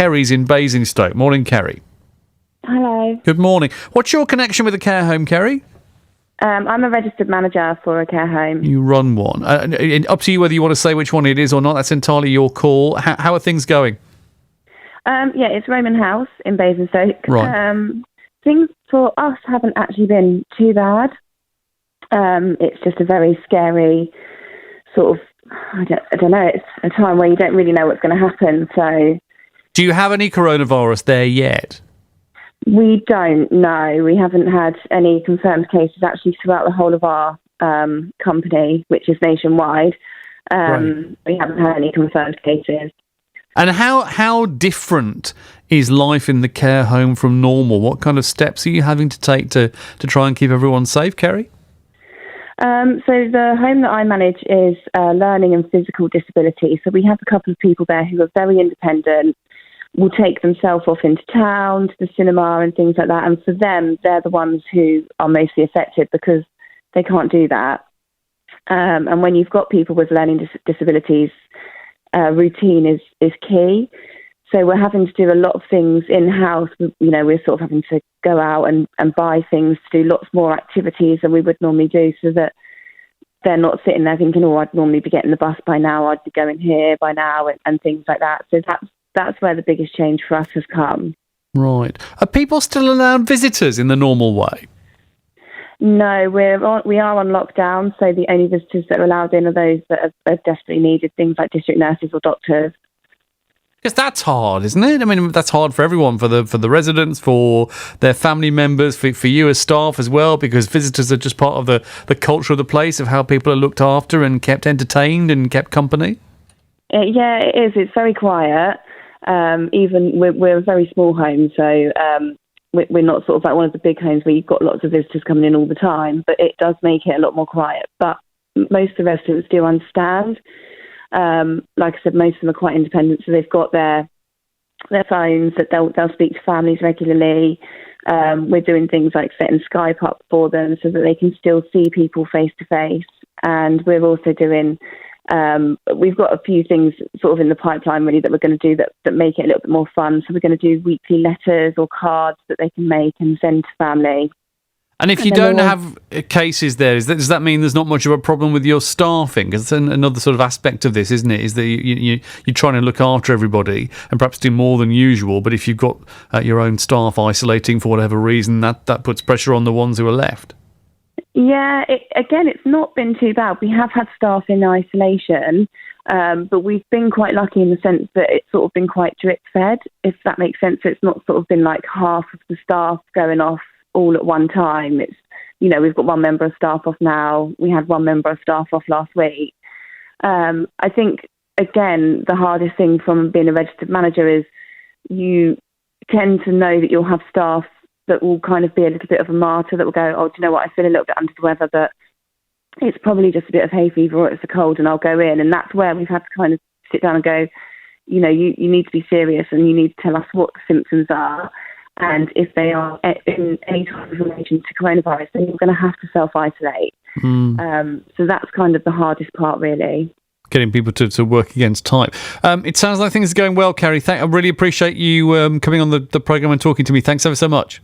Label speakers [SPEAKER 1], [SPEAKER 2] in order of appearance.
[SPEAKER 1] Kerry's in Basingstoke. Morning, Kerry.
[SPEAKER 2] Hello.
[SPEAKER 1] Good morning. What's your connection with a care home, Kerry?
[SPEAKER 2] I'm a registered manager for a care home.
[SPEAKER 1] You run one. Up to you whether you want to say which one it is or not. That's entirely your call. How are things going?
[SPEAKER 2] Yeah, it's Roman House in Basingstoke.
[SPEAKER 1] Right.
[SPEAKER 2] Things for us haven't actually been too bad. It's just a very scary sort of, I don't know, it's a time where you don't really know what's going to happen. So,
[SPEAKER 1] do you have any coronavirus there yet?
[SPEAKER 2] We don't know. We haven't had any confirmed cases actually throughout the whole of our company, which is nationwide.
[SPEAKER 1] Right.
[SPEAKER 2] We haven't had any confirmed cases.
[SPEAKER 1] And how different is life in the care home from normal? What kind of steps are you having to take to try and keep everyone safe, Kerry?
[SPEAKER 2] So the home that I manage is learning and physical disability. So we have a couple of people there who are very independent, will take themselves off into town, to the cinema and things like that. And for them, they're the ones who are mostly affected because they can't do that. And when you've got people with learning disabilities, routine is key. So we're having to do a lot of things in-house. We're sort of having to go out and buy things, to do lots more activities than we would normally do, so that they're not sitting there thinking, oh, I'd normally be getting the bus by now, I'd be going here by now, and things like that. So that's where the biggest change for us has come. Right.
[SPEAKER 1] Are people still allowed visitors in the normal way?
[SPEAKER 2] No, we are on lockdown, so the only visitors that are allowed in are those that have desperately needed, things like district nurses or doctors.
[SPEAKER 1] Because that's hard, isn't it? I mean, that's hard for everyone, for the residents, for their family members, for you as staff as well, because visitors are just part of the culture of the place, of how people are looked after and kept entertained and kept company.
[SPEAKER 2] Yeah, it is. It's very quiet. Even we're a very small home, so we're not sort of like one of the big homes where you've got lots of visitors coming in all the time, but it does make it a lot more quiet. But most of the residents do understand. Like I said, most of them are quite independent, so they've got their phones that they'll speak to families regularly. We're doing things like setting Skype up for them so that they can still see people face to face. And we're also doing, we've got a few things sort of in the pipeline really that we're going to do that make it a little bit more fun. So we're going to do weekly letters or cards that they can make and send to family.
[SPEAKER 1] And if you don't have cases there, does that mean there's not much of a problem with your staffing? Because that's another sort of aspect of this, isn't it? Is that you're trying to look after everybody and perhaps do more than usual. But if you've got your own staff isolating for whatever reason, that puts pressure on the ones who are left.
[SPEAKER 2] Yeah, it's not been too bad. We have had staff in isolation, but we've been quite lucky in the sense that it's sort of been quite drip-fed, if that makes sense. So it's not sort of been like half of the staff going off all at one time. It's, we've got one member of staff off now. We had one member of staff off last week. I think, again, the hardest thing from being a registered manager is you tend to know that you'll have staff that will kind of be a little bit of a martyr, that will go, oh, do you know what, I feel a little bit under the weather, but it's probably just a bit of hay fever or it's a cold and I'll go in. And that's where we've had to kind of sit down and go, you need to be serious and you need to tell us what the symptoms are. And if they are in any type of relation to coronavirus, then you're going to have to self-isolate. So that's kind of the hardest part, really.
[SPEAKER 1] Getting people to work against type. It sounds like things are going well, Kerry. I really appreciate you coming on the programme and talking to me. Thanks ever so much.